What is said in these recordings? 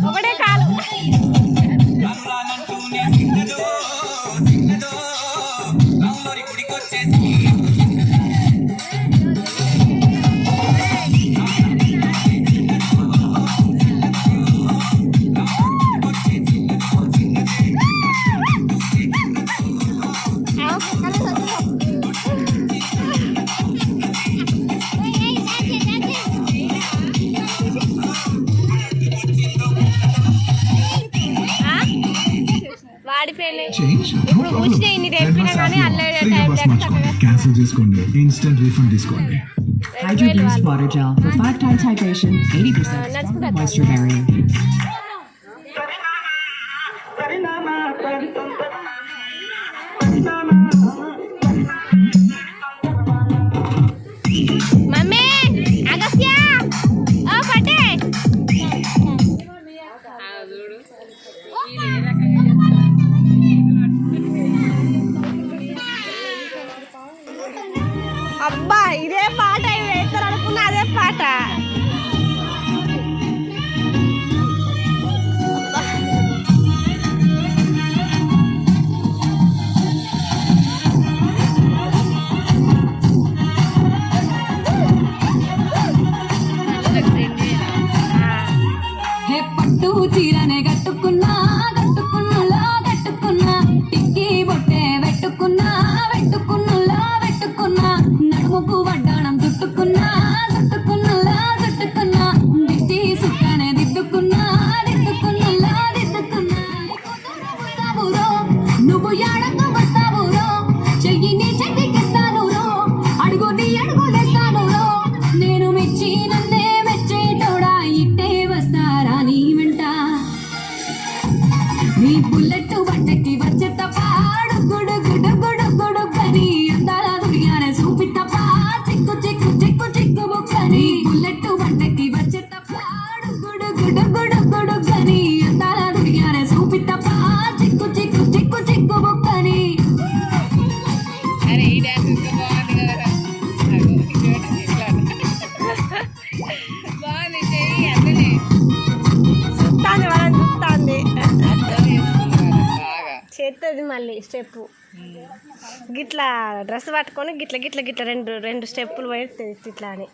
ఒకటే కాలు క్యాన్సిల్ చేసుకోండి, ఇన్స్టెంట్ రీఫండ్ తీసుకోండి. Hydro Boost Water Gel for 5 times hydration, 80% stronger moisture barrier. Mummy Agastya ఓ పట్టే అబ్బా ఇదే పాట వేస్తారు అనుకున్న అదే పాట. పట్టు చీరనే కట్టుకున్నా కట్టుకున్నలా కట్టుకున్నా టిక్కి బొట్టే పెట్టుకున్నా పెట్టుకున్నలా పెట్టుకున్నా నడుముకు వడ్డాణం చుట్టుకున్నా చుట్టుకున్నలా చుట్టుకున్నా దిష్టి సుక్కనే దిద్దుకున్నా దిద్దుకున్నలా దిద్దుకున్నా నువ్వు యాడకు వస్తావు రో చెయ్యిని చెక్కిస్తాను రో అడుగు నీ అడుగులేస్తాను రో నేను మెచ్చి నన్నే మెచ్చేటోడా ఇట్టే వస్తారా నీ వెంట నీ బుల్లెట్ బట్టకి వచ్చే తపాడు గుడు గుడు గుడు గుడు కని అందాల దునియానే చూపి తపా చిక్కు చిక్కు చిక్కు చిక్కు బుక్కని బుల్లెట్ బట్టకి వచ్చే తపాడు గుడు గుడు గుడు గుడు కని అందాల దునియానే చూపి తపా చిక్కు చిక్కు చిక్కు చిక్కు బుక్కని. అరే ఈ డాన్స్ ఇంకా బాగుంది కదా, బాగుంది చెయ్యి అట్లనే చూస్తాంది వాళ్ళని చూస్తాంది బాగా చేస్తుంది మళ్ళీ స్టెప్ గిట్లా డ్రెస్ పట్టుకొని గిట్ల గిట్ల గిట్ల రెండు రెండు స్టెప్పులు పోయి ఇట్లా అని.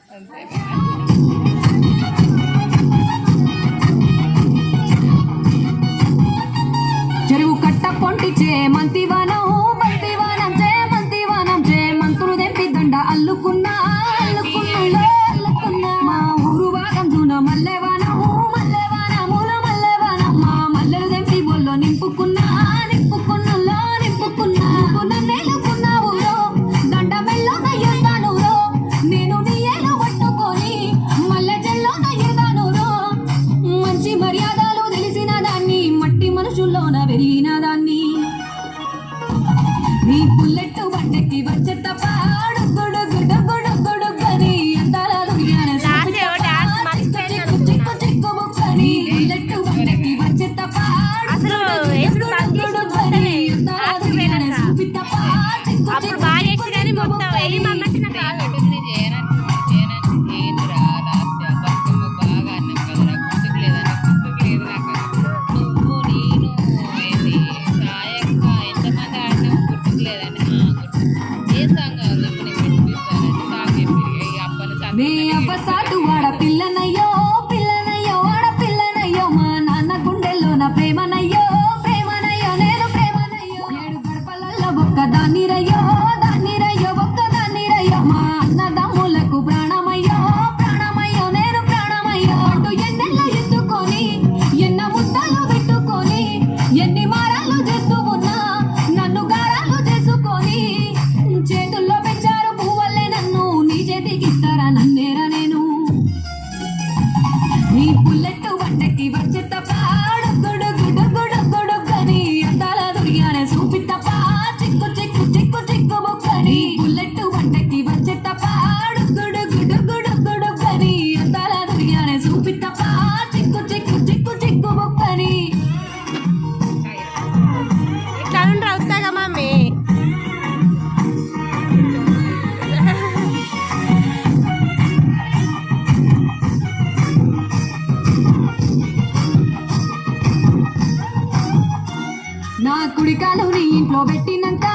చెరువు కట్ట పొంటిచే మంతివానం మంతివానం చే మంతివానం చే మంతులు తెంపి దండ అల్లుకున్నా అల్లుకున్నా అల్లుకున్నా మా ఊరు భాగం జూన మల్లెవానం మల్లెవానముల మల్లెవానం మా మల్లెలు తెంపి బొల్లో నింపుకున్నా నింపుకున్నా నింపుకున్నా నేలుకున్నావు రో దండ మెల్లో దయ్యేస్తాను రో నేను నీ ఏలు పట్టుకొని కుడికాలు నీ ఇంట్లో పెట్టినాక